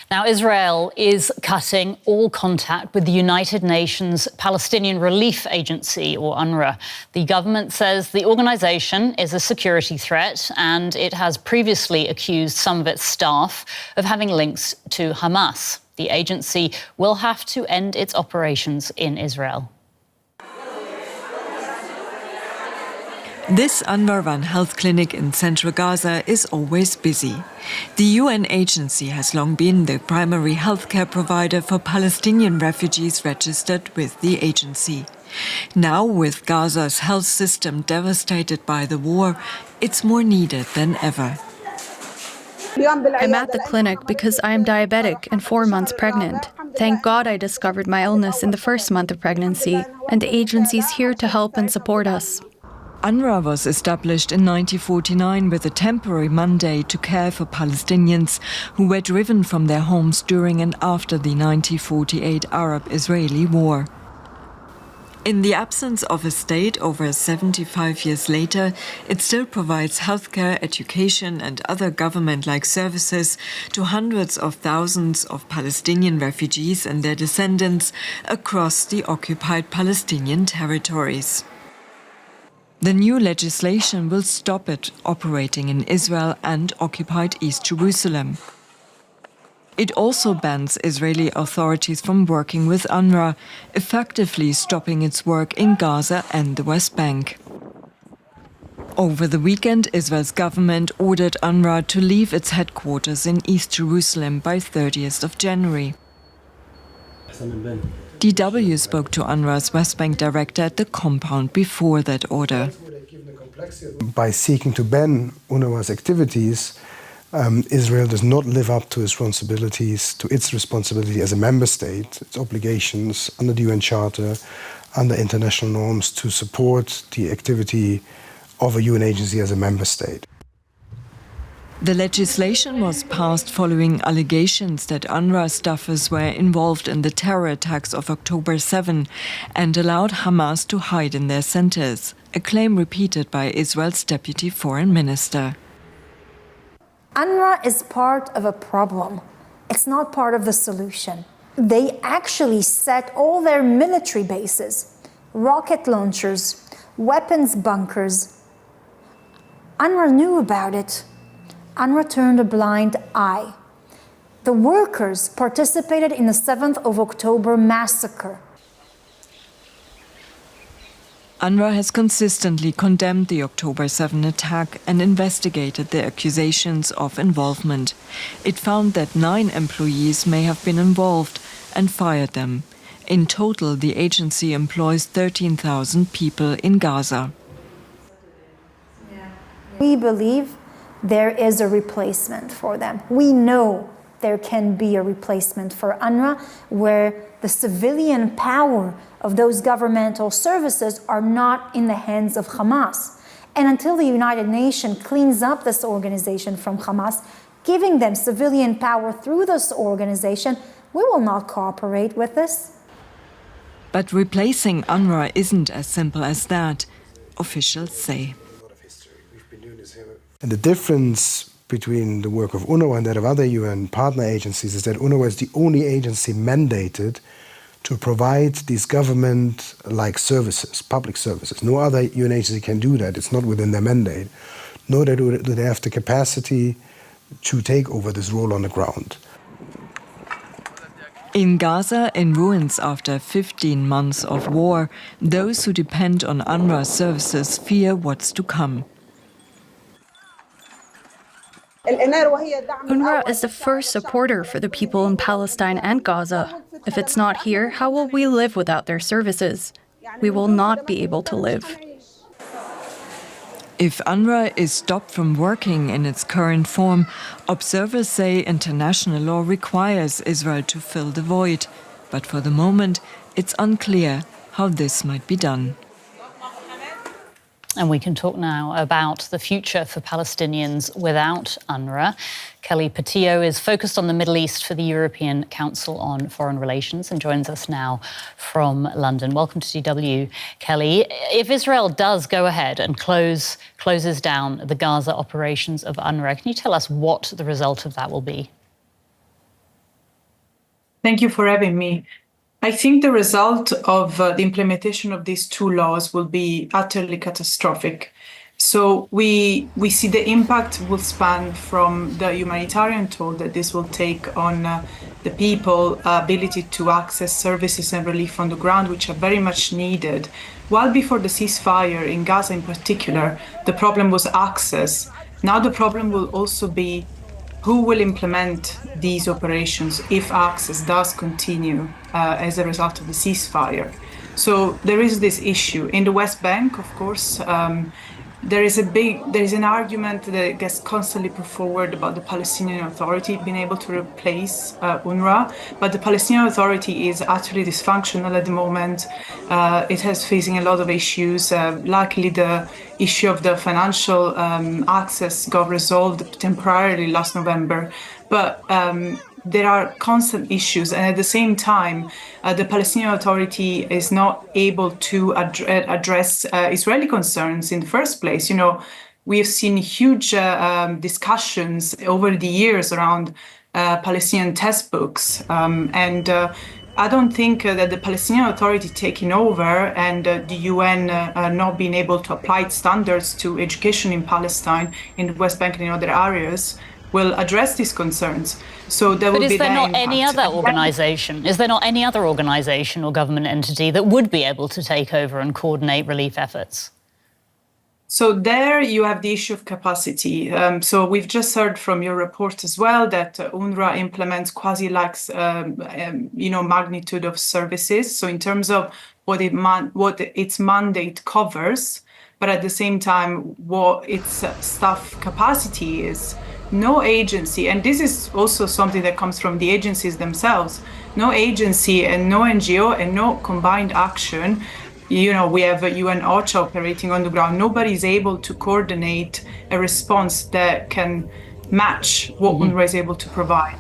Now, Israel is cutting all contact with the United Nations Palestinian Relief Agency, or UNRWA. The government says the organisation is a security threat and it has previously accused some of its staff of having links to Hamas. The agency will have to end its operations in Israel. This UNRWA-run health clinic in central Gaza is always busy. The UN agency has long been the primary healthcare provider for Palestinian refugees registered with the agency. Now, with Gaza's health system devastated by the war, it's more needed than ever. I'm at the clinic because I am diabetic and 4 months pregnant. Thank God I discovered my illness in the first month of pregnancy, and the agency is here to help and support us. UNRWA was established in 1949 with a temporary mandate to care for Palestinians who were driven from their homes during and after the 1948 Arab-Israeli War. In the absence of a state over 75 years later, it still provides healthcare, education and other government-like services to hundreds of thousands of Palestinian refugees and their descendants across the occupied Palestinian territories. The new legislation will stop it operating in Israel and occupied East Jerusalem. It also bans Israeli authorities from working with UNRWA, effectively stopping its work in Gaza and the West Bank. Over the weekend, Israel's government ordered UNRWA to leave its headquarters in East Jerusalem by 30th of January. DW spoke to UNRWA's West Bank director at the compound before that order. By seeking to ban UNRWA's activities, Israel does not live up to its responsibility as a member state, its obligations under the UN Charter, under international norms to support the activity of a UN agency as a member state. The legislation was passed following allegations that UNRWA staffers were involved in the terror attacks of October 7 and allowed Hamas to hide in their centers, a claim repeated by Israel's deputy foreign minister. UNRWA is part of a problem. It's not part of the solution. They actually set all their military bases, rocket launchers, weapons bunkers. UNRWA knew about it. UNRWA turned a blind eye. The workers participated in the 7th of October massacre. UNRWA has consistently condemned the October 7 attack and investigated the accusations of involvement. It found that 9 employees may have been involved and fired them. In total, the agency employs 13,000 people in Gaza. We believe there is a replacement for them. We know there can be a replacement for UNRWA where the civilian power of those governmental services are not in the hands of Hamas. And until the United Nations cleans up this organization from Hamas, giving them civilian power through this organization, we will not cooperate with this. But replacing UNRWA isn't as simple as that, officials say. And the difference between the work of UNRWA and that of other UN partner agencies is that UNRWA is the only agency mandated to provide these government-like services, public services. No other UN agency can do that. It's not within their mandate. Nor do they have the capacity to take over this role on the ground. In Gaza, in ruins after 15 months of war, those who depend on UNRWA services fear what's to come. UNRWA is the first supporter for the people in Palestine and Gaza. If it's not here, how will we live without their services? We will not be able to live. If UNRWA is stopped from working in its current form, observers say international law requires Israel to fill the void. But for the moment, it's unclear how this might be done. And we can talk now about the future for Palestinians without UNRWA. Kelly Petillo is focused on the Middle East for the European Council on Foreign Relations and joins us now from London. Welcome to DW, Kelly. If Israel does go ahead and closes down the Gaza operations of UNRWA, can you tell us what the result of that will be? Thank you for having me. I think the result of the implementation of these two laws will be utterly catastrophic. So we see the impact will span from the humanitarian toll that this will take on the people, ability to access services and relief on the ground, which are very much needed. While before the ceasefire in Gaza in particular, the problem was access. Now the problem will also be who will implement these operations if access does continue as a result of the ceasefire. So there is this issue. In the West Bank, of course, there is an argument that gets constantly put forward about the Palestinian Authority being able to replace UNRWA, but the Palestinian Authority is utterly dysfunctional at the moment. It has facing a lot of issues. Luckily, the issue of the financial access got resolved temporarily last November, but there are constant issues, and at the same time, the Palestinian Authority is not able to address Israeli concerns in the first place. You know, we have seen huge discussions over the years around Palestinian test books, and I don't think that the Palestinian Authority taking over and the UN not being able to apply its standards to education in Palestine, in the West Bank and in other areas, will address these concerns. So there will be is there not impact. any other organisation? Is there not any other organisation or government entity that would be able to take over and coordinate relief efforts? So there you have the issue of capacity. So we've just heard from your report as well that UNRWA implements quasi-lax, magnitude of services. So in terms of what its mandate covers, but at the same time what its staff capacity is. No agency, and this is also something that comes from the agencies themselves, no agency and no NGO and no combined action. You know, we have UN OCHA operating on the ground. Nobody is able to coordinate a response that can match what UNRWA is able to provide.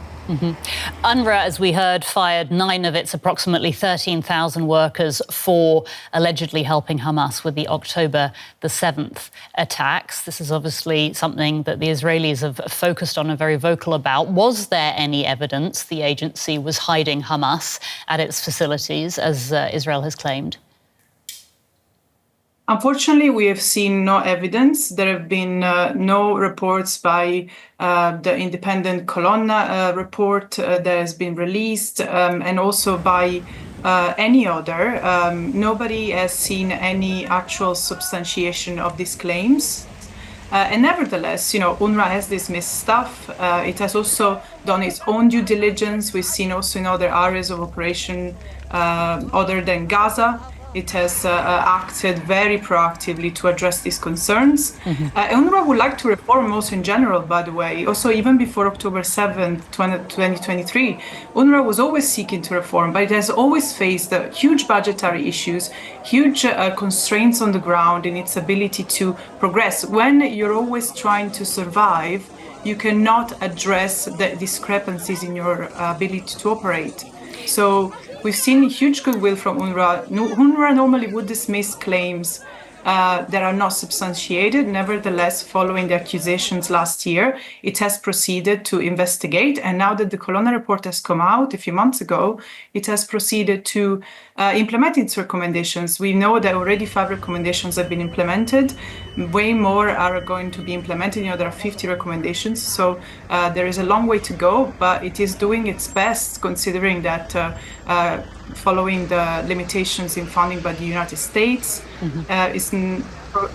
UNRWA, as we heard, fired 9 of its approximately 13,000 workers for allegedly helping Hamas with the October the 7th attacks. This is obviously something that the Israelis have focused on and very vocal about. Was there any evidence the agency was hiding Hamas at its facilities, as Israel has claimed? Unfortunately, we have seen no evidence. There have been no reports by the independent Colonna report that has been released, and also by any other. Nobody has seen any actual substantiation of these claims. And nevertheless, you know, UNRWA has dismissed staff. It has also done its own due diligence. We've seen also in other areas of operation other than Gaza. It has acted very proactively to address these concerns. UNRWA would like to reform also in general, by the way. Also, even before October 7th, 2023, UNRWA was always seeking to reform, but it has always faced huge budgetary issues, huge constraints on the ground in its ability to progress. When you're always trying to survive, you cannot address the discrepancies in your ability to operate. So we've seen huge goodwill from UNRWA. UNRWA normally would dismiss claims that are not substantiated. Nevertheless, following the accusations last year, it has proceeded to investigate. And now that the Colonna report has come out a few months ago, it has proceeded to implement its recommendations. We know that already 5 recommendations have been implemented. Way more are going to be implemented. You know, there are 50 recommendations. So there is a long way to go, but it is doing its best, considering that following the limitations in funding by the United States,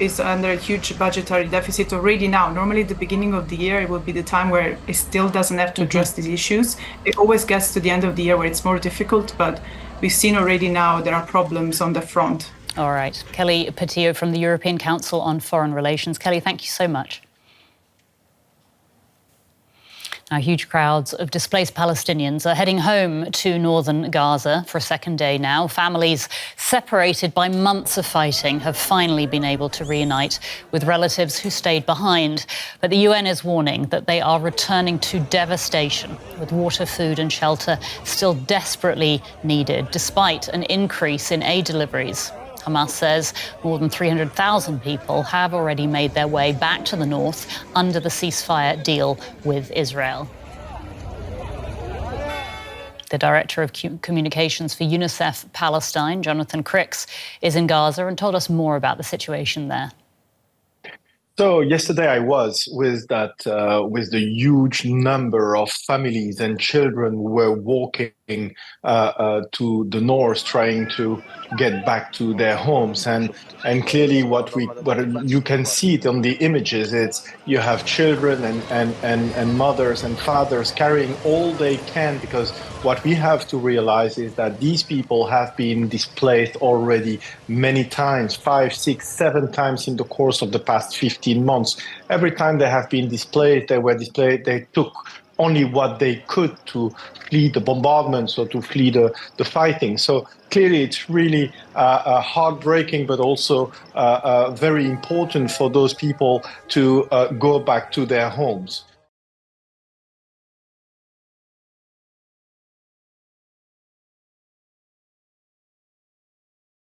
is under a huge budgetary deficit already now. Normally, at the beginning of the year, it will be the time where it still doesn't have to address these issues. It always gets to the end of the year where it's more difficult, but we've seen already now there are problems on the front. All right. Kelly Petillo from the European Council on Foreign Relations. Kelly, thank you so much. Now, huge crowds of displaced Palestinians are heading home to northern Gaza for a second day now. Families separated by months of fighting have finally been able to reunite with relatives who stayed behind. But the UN is warning that they are returning to devastation, with water, food and shelter still desperately needed, despite an increase in aid deliveries. Hamas says more than 300,000 people have already made their way back to the north under the ceasefire deal with Israel. The Director of Communications for UNICEF Palestine, Jonathan Crickx, is in Gaza and told us more about the situation there. So yesterday I was with the huge number of families and children who were walking to the north, trying to get back to their homes, and clearly what you can see it on the images. It's you have children and mothers and fathers carrying all they can, because what we have to realize is that these people have been displaced already many times, 5, 6, 7 times in the course of the past 15 months. Every time they have been displaced, they took only what they could to flee the bombardments or to flee the fighting. So clearly it's really heartbreaking, but also very important for those people to go back to their homes.